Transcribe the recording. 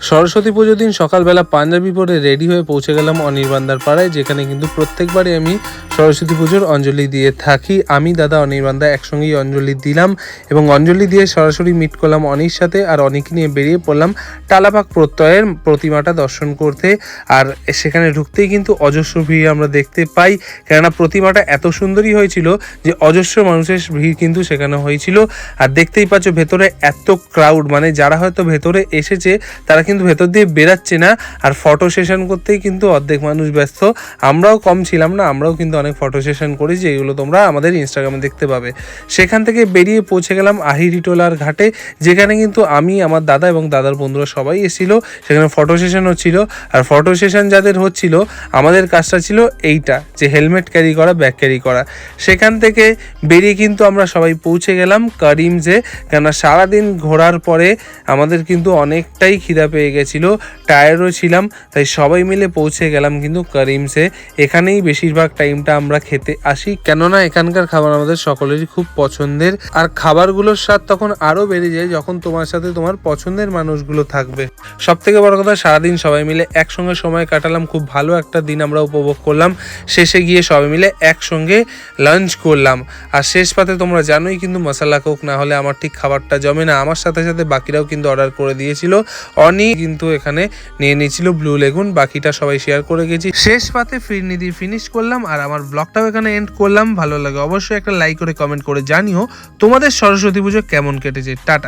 সরস্বতী পুজোর দিন সকালবেলা পাঞ্জাবি পরে রেডি হয়ে পৌঁছে গেলাম অনির্বাণদার পাড়ায়, যেখানে কিন্তু প্রত্যেকবারই আমি সরস্বতী পুজোর অঞ্জলি দিয়ে থাকি। আমি দাদা অনির্বাণদা একসঙ্গেই অঞ্জলি দিলাম এবং অঞ্জলি দিয়ে সরাসরি মিট করলাম অনির সাথে, আর অনিকে নিয়ে বেরিয়ে পড়লাম টালাপাক প্রত্যয়ের প্রতিমাটা দর্শন করতে। আর সেখানে ঢুকতেই কিন্তু অজস্র ভিড় আমরা দেখতে পাই, কেননা প্রতিমাটা এত সুন্দরই হয়েছিল যে অজস্র মানুষের ভিড় কিন্তু সেখানে হয়েছিল। আর দেখতেই পাচ্ছ ভেতরে এত ক্রাউড, মানে যারা হয়তো ভেতরে এসেছে তারা কিন্তু ভেতর দিয়ে বেরাচ্ছে না, আর ফটো সেশন করতেই কিন্তু অর্ধেক মানুষ ব্যস্ত। আমরাও কম ছিলাম না, আমরাও কিন্তু অনেক ফটো সেশন করেছি, যেগুলো তোমরা আমাদের ইনস্টাগ্রামে দেখতে পাবে। সেখান থেকে বেরিয়ে পৌঁছে গেলাম আহিরিটোলার ঘাটে, যেখানে কিন্তু আমি, আমার দাদা এবং দাদার বন্ধুরা সবাই এসেছিল। সেখানে ফটো সেশন হচ্ছিল, আর ফটো সেশন যাদের হচ্ছিল আমাদের কাজটা ছিল এইটা, যে হেলমেট ক্যারি করা, ব্যাগ ক্যারি করা। সেখান থেকে বেরিয়ে কিন্তু আমরা সবাই পৌঁছে গেলাম করিমসে, কেননা সারাদিন ঘোরার পরে আমাদের কিন্তু অনেকটাই খিদা পেয়ে গেছিলো, টায়ার্ডও ছিলাম, তাই সবাই মিলে পৌঁছে গেলাম কিন্তু করিমসে। এখানেই বেশিরভাগ টাইমটা আমরা খেতে আসি, কেননা এখানকার খাবার আমাদের সকলেরই খুব পছন্দের। আর খাবারগুলোর স্বাদ তখন আরও বেড়ে যায় যখন তোমার সাথে তোমার পছন্দের মানুষগুলো থাকবে। সব থেকে বড় কথা, সারাদিন সবাই মিলে একসঙ্গে সময় কাটালাম, খুব ভালো একটা দিন আমরা উপভোগ করলাম। শেষে গিয়ে সবাই মিলে একসঙ্গে লাঞ্চ করলাম। আর শেষ পাতে তোমরা জানোই কিন্তু মশলা কোক না হলে আমার ঠিক খাবারটা জমে না। আমার সাথে সাথে বাকিরাও কিন্তু অর্ডার করে দিয়েছিল। অনি কিন্তু এখানে নিয়ে নিয়েছিল ব্লু লেগুন, বাকিটা সবাই শেয়ার করে গেছি। শেষ পাতে ফিরনি দিয়ে ফিনিশ করলাম, আর আমার ব্লগটাও এখানে এন্ড করলাম। ভালো লাগে অবশ্যই একটা লাইক করে কমেন্ট করে জানিও তোমাদের সরস্বতী পুজো কেমন কেটেছে। টাটা।